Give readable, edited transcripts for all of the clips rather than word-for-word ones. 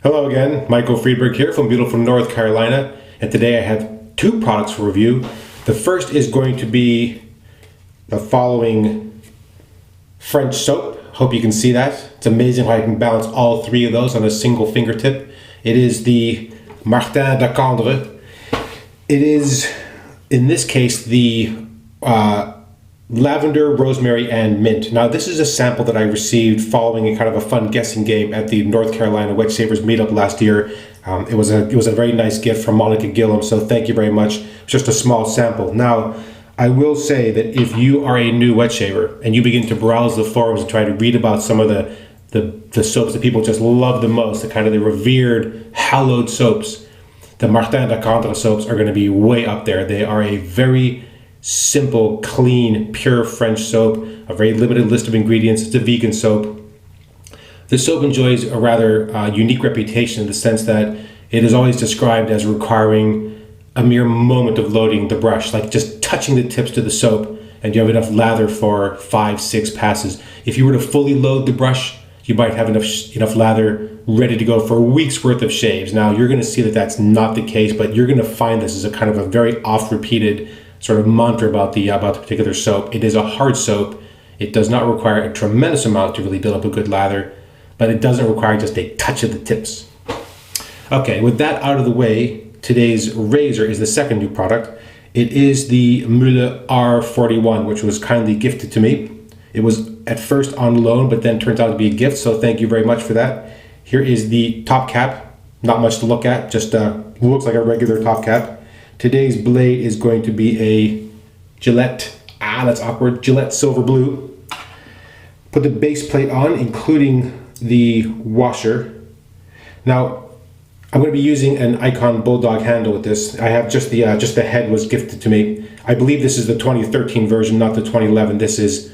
Hello again, Michael Friedberg here from beautiful North Carolina, and today I have two products for review. The first is going to be the following French soap. Hope you can see that. It's amazing how I can balance all three of those on a single fingertip. It is the Martin de Candre. It is, in this case, the lavender, rosemary, and mint. Now, this is a sample that I received following a kind of a fun guessing game at the North Carolina Wet Shavers meetup last year. It was a very nice gift from Monica Gillum, so thank you very much. Just a small sample. Now, I will say that if you are a new wet shaver and you begin to browse the forums and try to read about some of the soaps that people just love the most, the kind of the revered, hallowed soaps, the Martin de Candre soaps are going to be way up there. They are a very simple, clean, pure French soap, a very limited list of ingredients. It's a vegan soap. This soap enjoys a rather unique reputation in the sense that it is always described as requiring a mere moment of loading the brush, like just touching the tips to the soap, and you have enough lather for 5-6 passes. If you were to fully load the brush, you might have enough lather ready to go for a week's worth of shaves. Now, you're going to see that that's not the case, but you're going to find this as a kind of a very oft-repeated sort of mantra about the particular soap. It is a hard soap. It does not require a tremendous amount to really build up a good lather, but it doesn't require just a touch of the tips. Okay, with that out of the way, today's razor is the second new product. It is the Mühle R41, which was kindly gifted to me. It was at first on loan, but then turned out to be a gift, so thank you very much for that. Here is the top cap. Not much to look at, just looks like a regular top cap. Today's blade is going to be a Gillette, that's awkward, Gillette Silver Blue. Put the base plate on, including the washer. Now, I'm going to be using an iKon bulldog handle with this. I have just the head was gifted to me. I believe this is the 2013 version, not the 2011. This is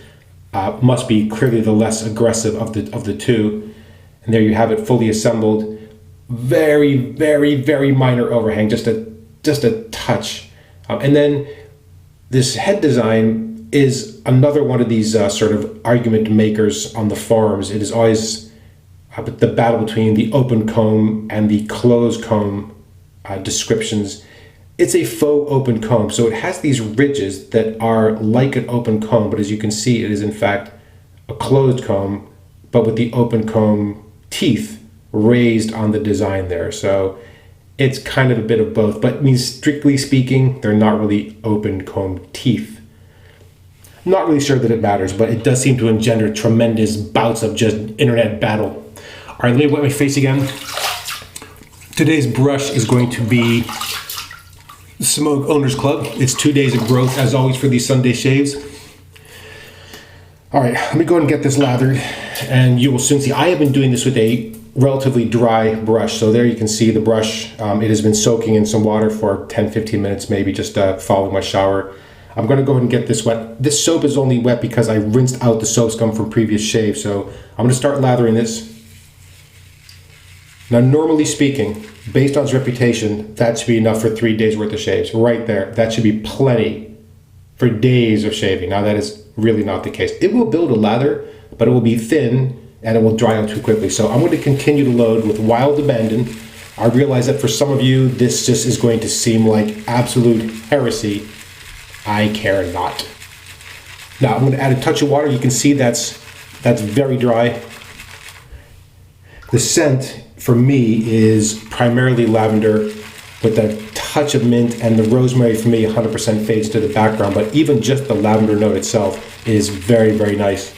must be clearly the less aggressive of the two. And there you have it, fully assembled. Very, very, very minor overhang, just a touch. And then this head design is another one of these sort of argument makers on the forums. It is always the battle between the open comb and the closed comb descriptions. It's a faux open comb, so it has these ridges that are like an open comb, but as you can see, it is in fact a closed comb, but with the open comb teeth raised on the design there. So it's kind of a bit of both, but I mean, strictly speaking, they're not really open comb teeth. Not really sure that it matters, but it does seem to engender tremendous bouts of just internet battle. All right, let me wet my face again. Today's brush is going to be Semogue Owners Club. It's 2 days of growth, as always, for these Sunday shaves. All right, let me go ahead and get this lathered, and you will soon see. I have been doing this with a relatively dry brush, so there you can see the brush. It has been soaking in some water for 10-15 minutes, maybe, just following my shower. I'm going to go ahead and get this wet. This soap is only wet because I rinsed out the soap scum from previous shaves, so I'm going to start lathering this. Now, normally speaking, based on its reputation, that should be enough for 3 days worth of shaves. Right there, that should be plenty for days of shaving. Now, that is really not the case. It will build a lather, but it will be thin and it will dry out too quickly. So I'm going to continue to load with wild abandon. I realize that for some of you, this just is going to seem like absolute heresy. I care not. Now, I'm going to add a touch of water. You can see that's very dry. The scent for me is primarily lavender with a touch of mint, and the rosemary for me 100% fades to the background, but even just the lavender note itself is very, very nice.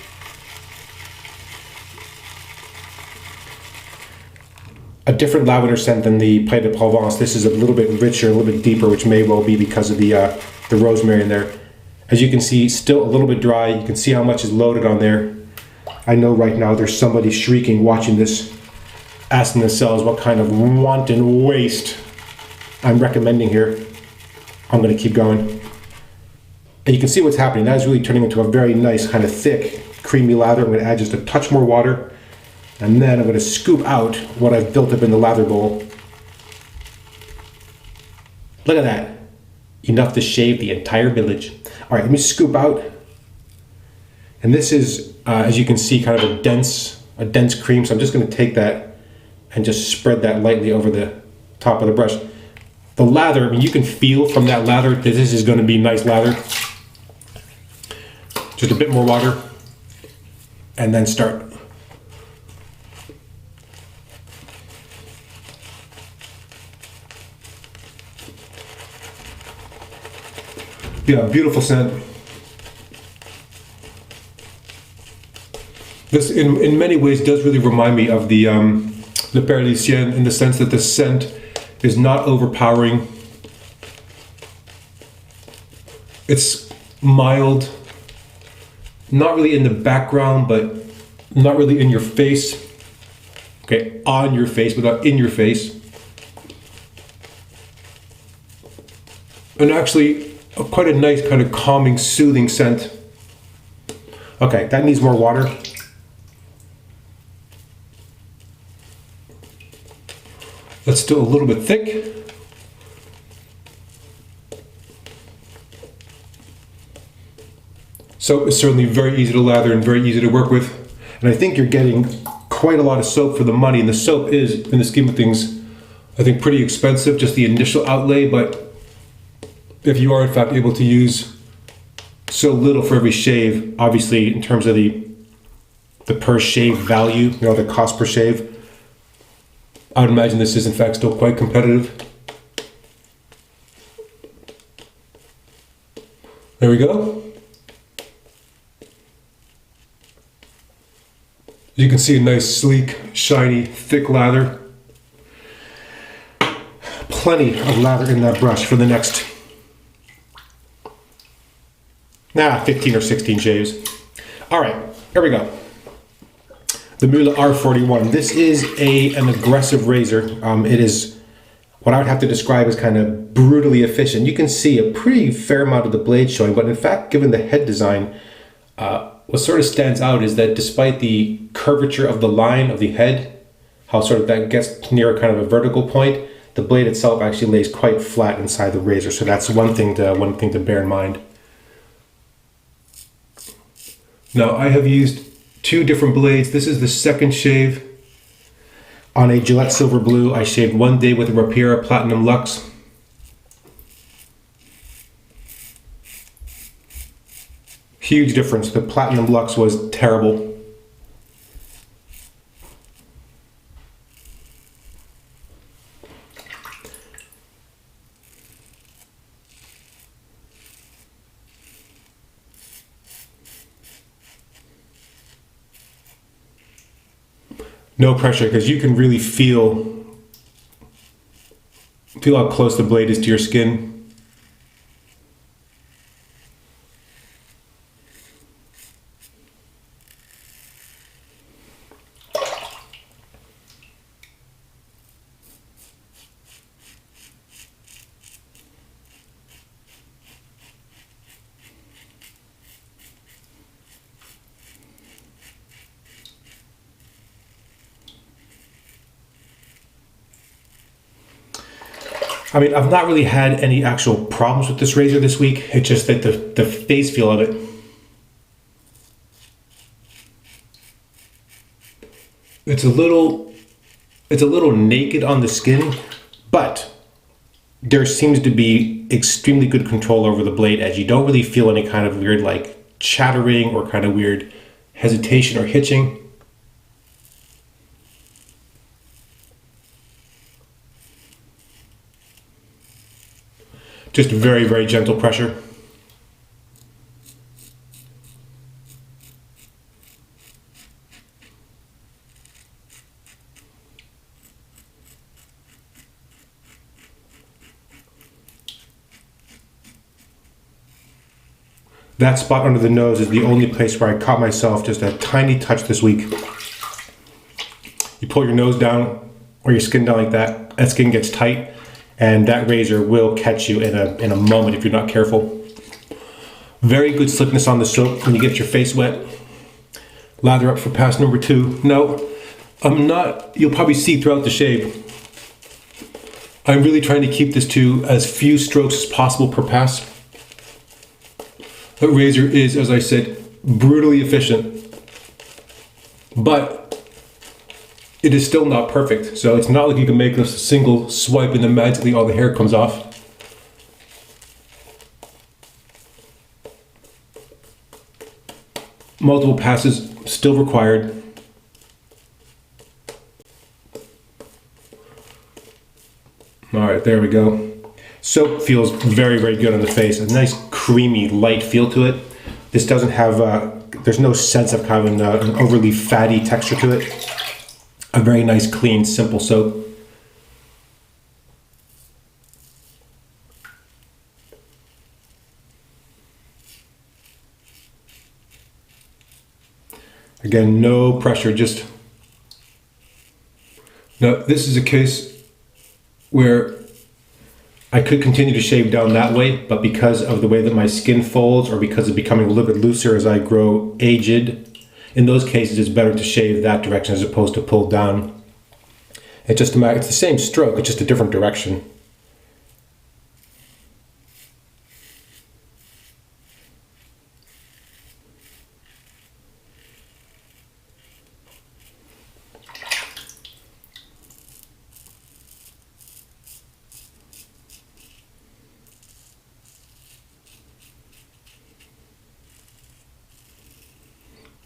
A different lavender scent than the Pays de Provence. This is a little bit richer, a little bit deeper, which may well be because of the rosemary in there. As you can see, still a little bit dry. You can see how much is loaded on there. I know right now there's somebody shrieking watching this, asking themselves what kind of wanton waste I'm recommending here. I'm going to keep going. And you can see what's happening. That is really turning into a very nice kind of thick, creamy lather. I'm going to add just a touch more water. And then I'm going to scoop out what I've built up in the lather bowl. Look at that. Enough to shave the entire village. All right, let me scoop out. And this is, as you can see, kind of a dense cream. So I'm just going to take that and just spread that lightly over the top of the brush. The lather, I mean, you can feel from that lather that this is going to be nice lather. Just a bit more water, and then start. Yeah, beautiful scent. This, in many ways, does really remind me of the Le Parisien, in the sense that the scent is not overpowering. It's mild, not really in the background, but not really in your face. Okay, on your face, but not in your face. And actually, quite a nice kind of calming, soothing scent. Okay, that needs more water. That's still a little bit thick. Soap is certainly very easy to lather and very easy to work with. And I think you're getting quite a lot of soap for the money. And the soap is, in the scheme of things, I think pretty expensive, just the initial outlay. But if you are in fact able to use so little for every shave, obviously in terms of the per shave value, you know, the cost per shave, I would imagine this is in fact still quite competitive. There we go. You can see a nice, sleek, shiny, thick lather. Plenty of lather in that brush for the next 15 or 16 shaves. All right, here we go. The Mühle R41. This is an aggressive razor. It is what I would have to describe as kind of brutally efficient. You can see a pretty fair amount of the blade showing, but in fact, given the head design, what sort of stands out is that despite the curvature of the line of the head, how sort of that gets near kind of a vertical point, the blade itself actually lays quite flat inside the razor. So that's one thing to bear in mind. Now, I have used 2 different blades. This is the second shave on a Gillette Silver Blue. I shaved one day with a Rapira Platinum Luxe. Huge difference. The Platinum Luxe was terrible. No pressure, because you can really feel how close the blade is to your skin. I mean, I've not really had any actual problems with this razor this week. It's just that the face feel of it. It's a little naked on the skin, but there seems to be extremely good control over the blade edge. You don't really feel any kind of weird like chattering or kind of weird hesitation or hitching. Just very, very gentle pressure. That spot under the nose is the only place where I caught myself just a tiny touch this week. You pull your nose down or your skin down like that, that skin gets tight, and that razor will catch you in a moment if you're not careful. Very good slickness on the soap when you get your face wet. Lather up for pass number 2. No, I'm not, you'll probably see throughout the shave, I'm really trying to keep this to as few strokes as possible per pass. The razor is, as I said, brutally efficient, but it is still not perfect. So it's not like you can make this a single swipe and then magically all the hair comes off. Multiple passes still required. All right, there we go. Soap feels very, very good on the face. A nice creamy, light feel to it. This doesn't have, there's no sense of kind of an overly fatty texture to it. A very nice, clean, simple soap. Again, no pressure, just... Now, this is a case where I could continue to shave down that way, but because of the way that my skin folds or because it's becoming a little bit looser as I grow aged, in those cases it's better to shave that direction as opposed to pull down. It's just it's the same stroke, it's just a different direction.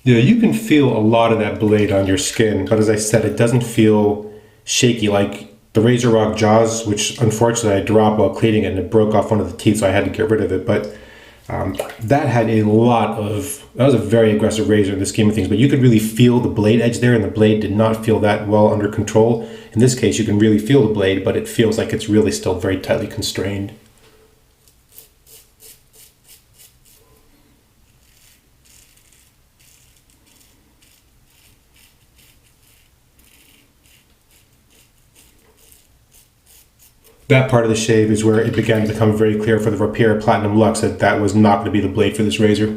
Yeah, you can feel a lot of that blade on your skin, but as I said, it doesn't feel shaky like the Razor Rock Jaws, which unfortunately I dropped while cleaning it and it broke off one of the teeth, so I had to get rid of it. But that had a lot of, that was a very aggressive razor in the scheme of things, but you could really feel the blade edge there, and the blade did not feel that well under control. In this case, you can really feel the blade, but it feels like it's really still very tightly constrained. That part of the shave is where it began to become very clear for the Rapier Platinum Luxe that that was not going to be the blade for this razor.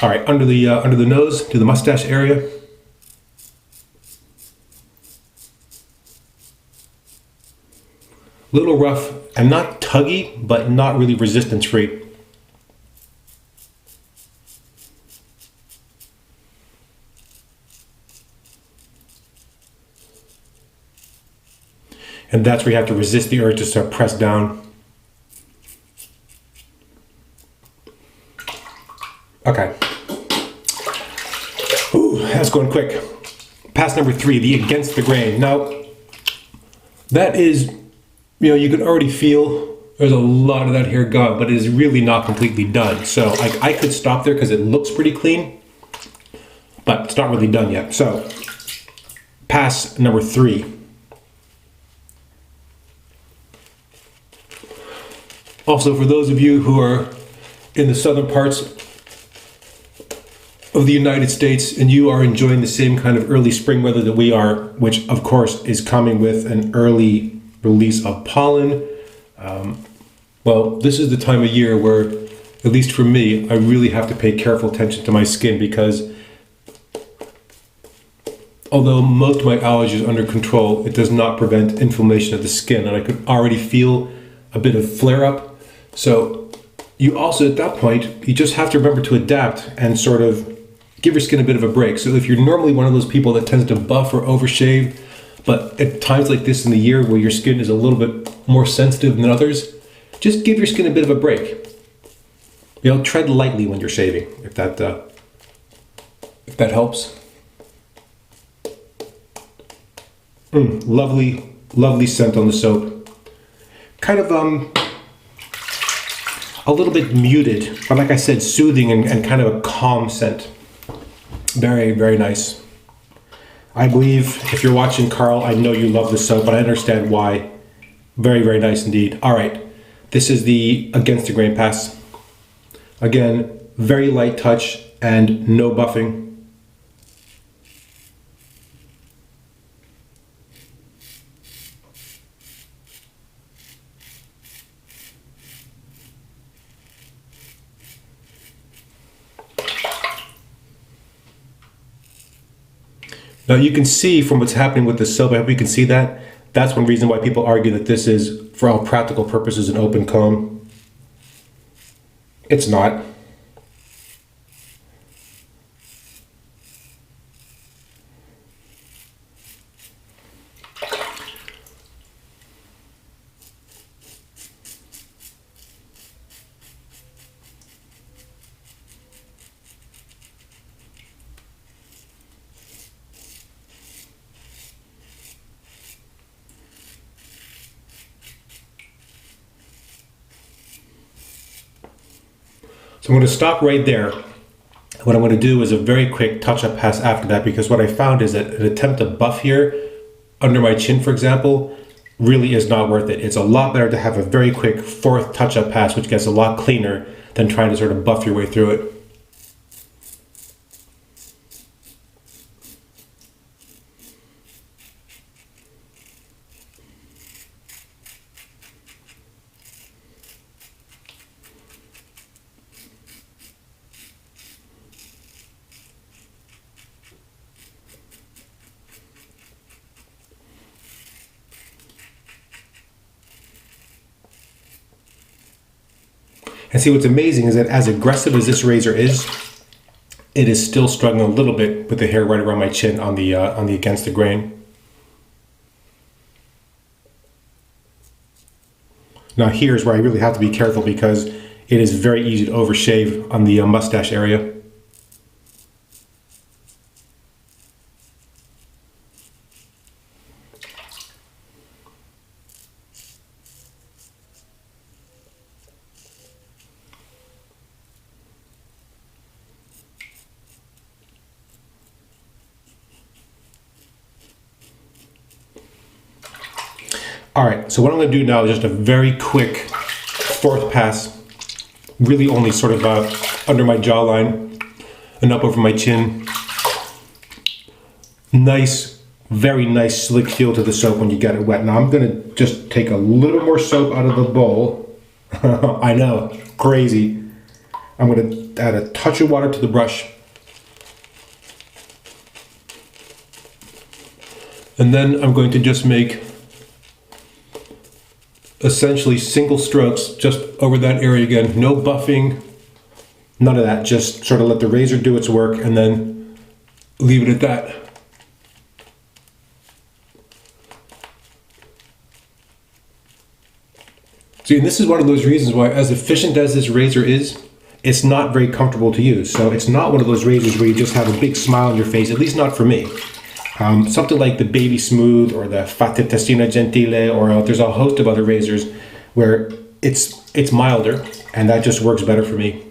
All right, under the nose to the mustache area. Little rough and not tuggy, but not really resistance free. And that's where you have to resist the urge to start press down. Okay. Ooh, that's going quick. Pass number 3, the against the grain. Now, that is, you know, you can already feel there's a lot of that hair gone, but it is really not completely done. So I could stop there because it looks pretty clean, but it's not really done yet. So pass number 3. Also, for those of you who are in the southern parts of the United States and you are enjoying the same kind of early spring weather that we are, which of course is coming with an early release of pollen, well, this is the time of year where, at least for me, I really have to pay careful attention to my skin, because although most of my allergies are under control, it does not prevent inflammation of the skin, and I could already feel a bit of flare-up. So you also, at that point, you just have to remember to adapt and sort of give your skin a bit of a break. So if you're normally one of those people that tends to buff or overshave, but at times like this in the year where your skin is a little bit more sensitive than others, just give your skin a bit of a break. You know, tread lightly when you're shaving, if that helps. Lovely, lovely scent on the soap. Kind of a little bit muted, but like I said, soothing and kind of a calm scent. Very, very nice. I believe if you're watching, Carl, I know you love this soap, but I understand why. Very, very nice indeed. All right, this is the against the grain pass. Again, very light touch and no buffing. Now you can see from what's happening with the soap, I hope you can see that. That's one reason why people argue that this is, for all practical purposes, an open comb. It's not. So I'm going to stop right there. What I'm going to do is a very quick touch-up pass after that, because what I found is that an attempt to buff here under my chin, for example, really is not worth it. It's a lot better to have a very quick fourth touch-up pass, which gets a lot cleaner than trying to sort of buff your way through it. And see, what's amazing is that as aggressive as this razor is, it is still struggling a little bit with the hair right around my chin on the against the grain. Now here's where I really have to be careful, because it is very easy to overshave on the mustache area. All right, so what I'm going to do now is just a very quick fourth pass, really only sort of under my jawline and up over my chin. Nice, very nice slick feel to the soap when you get it wet. Now I'm going to just take a little more soap out of the bowl. I know, crazy. I'm going to add a touch of water to the brush. And then I'm going to just make essentially single strokes just over that area again. No buffing, none of that. Just sort of let the razor do its work and then leave it at that. See, and this is one of those reasons why, as efficient as this razor is, it's not very comfortable to use. So it's not one of those razors where you just have a big smile on your face, at least not for me. Something like the Baby Smooth or the Fatte Testina Gentile, or there's a host of other razors where it's milder, and that just works better for me.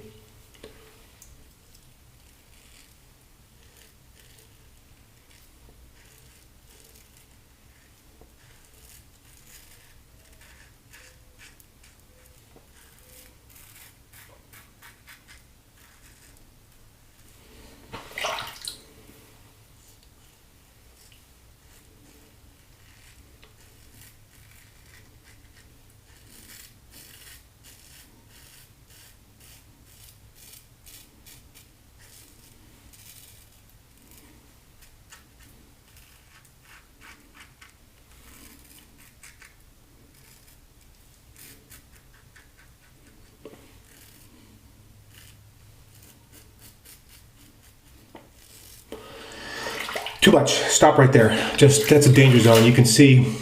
Too much. Stop right there. Just, that's a danger zone. You can see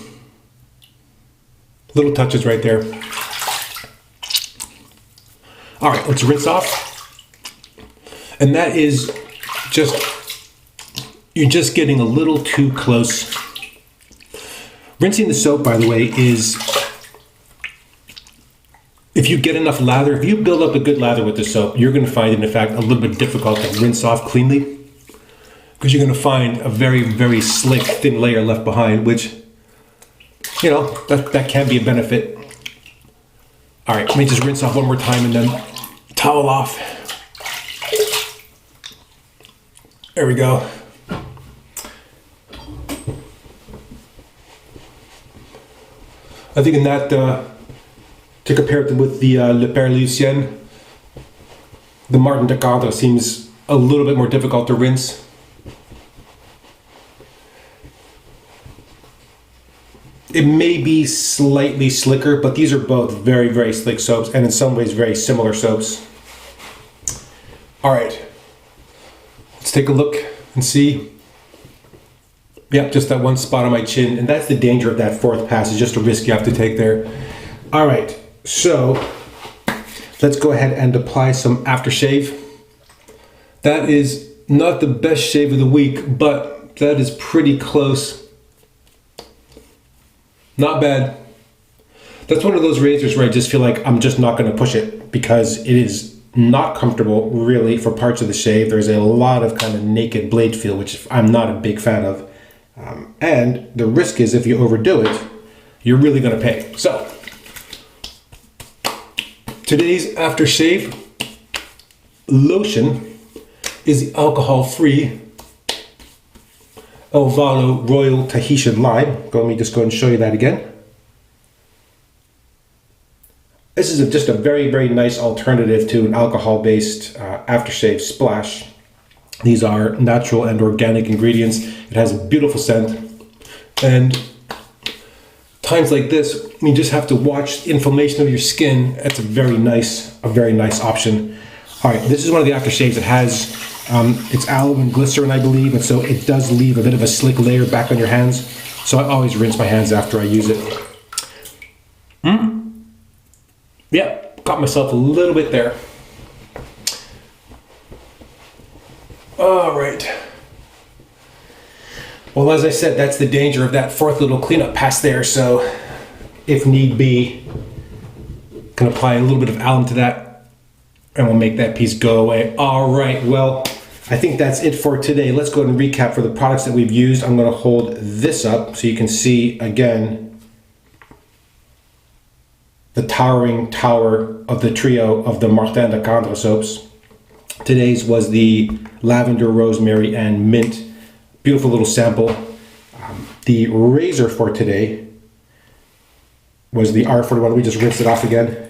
little touches right there. All right, let's rinse off. And that is just, you're just getting a little too close. Rinsing the soap, by the way, is, if you get enough lather, if you build up a good lather with the soap, you're going to find it, in fact, a little bit difficult to rinse off cleanly, because you're going to find a very, very slick, thin layer left behind, which, you know, that can be a benefit. All right, let me just rinse off one more time and then towel off. There we go. I think in that, to compare it with the Le Père Lucien, the Martin de Candre seems a little bit more difficult to rinse. It may be slightly slicker, but these are both very, very slick soaps, and in some ways very similar soaps. All right, let's take a look and see. Yep, just that one spot on my chin, and that's the danger of that fourth pass. It's just a risk you have to take there. All right, so let's go ahead and apply some aftershave. That is not the best shave of the week, but that is pretty close. Not bad. That's one of those razors where I just feel like I'm just not going to push it because it is not comfortable really for parts of the shave. There's a lot of kind of naked blade feel, which I'm not a big fan of. And the risk is if you overdo it, you're really going to pay. So today's aftershave lotion is the alcohol-free Elvado Royal Tahitian Lime. Let me just go and show you that again. This is just a very, very nice alternative to an alcohol-based aftershave splash. These are natural and organic ingredients. It has a beautiful scent. And times like this, you just have to watch the inflammation of your skin. It's a very nice option. All right, this is one of the aftershaves that has it's aloe and glycerin, I believe, and so it does leave a bit of a slick layer back on your hands. So I always rinse my hands after I use it. Yeah, got myself a little bit there. All right. Well, as I said, that's the danger of that fourth little cleanup pass there. So if need be, can apply a little bit of alum to that and we'll make that piece go away. All right, well, I think that's it for today. Let's go ahead and recap for the products that we've used. I'm going to hold this up so you can see again the towering tower of the trio of the Martin de Candre soaps. Today's was the lavender, rosemary, and mint. Beautiful little sample. The razor for today was the R41. We just rinsed it off again.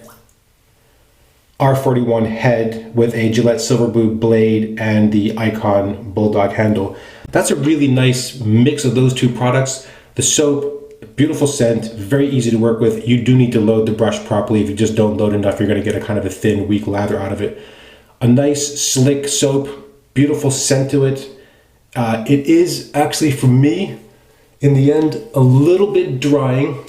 R41 head with a Gillette Silver Blue blade and the iKon bulldog handle. That's a really nice mix of those two products. The soap, beautiful scent, very easy to work with. You do need to load the brush properly. If you just don't load enough, you're going to get a kind of a thin, weak lather out of it. A nice, slick soap, beautiful scent to it. It is actually, for me, in the end, a little bit drying.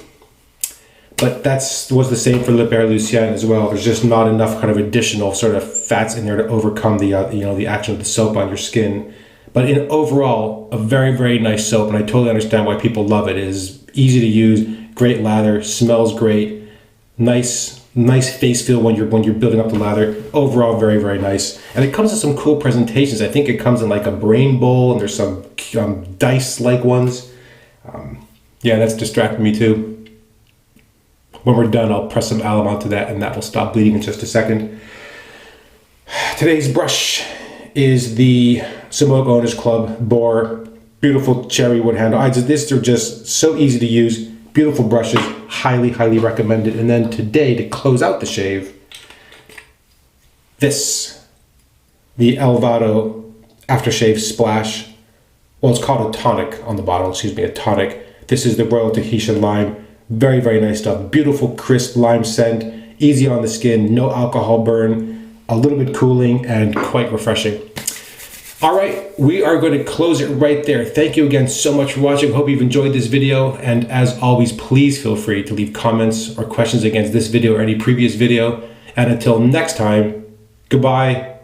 But was the same for Le Père Lucien as well. There's just not enough kind of additional sort of fats in there to overcome the the action of the soap on your skin. But in overall, a very, very nice soap, and I totally understand why people love it. It is easy to use, great lather, smells great, nice face feel when you're building up the lather. Overall, very, very nice. And it comes in some cool presentations. I think it comes in like a brain bowl, and there's some dice-like ones. Yeah, that's distracting me too. When we're done, I'll press some alum onto that and that will stop bleeding in just a second. Today's brush is the Semogue Owners Club boar. Beautiful cherry wood handle. They're just so easy to use. Beautiful brushes. Highly, highly recommended. And then today, to close out the shave, the Elvado aftershave splash. Well, it's called a tonic on the bottle. Excuse me, a tonic. This is the Royal Tahitian Lime. Very, very nice stuff. Beautiful, crisp lime scent. Easy on the skin. No alcohol burn. A little bit cooling and quite refreshing. All right, we are going to close it right there. Thank you again so much for watching. Hope you've enjoyed this video. And as always, please feel free to leave comments or questions against this video or any previous video. And until next time, goodbye.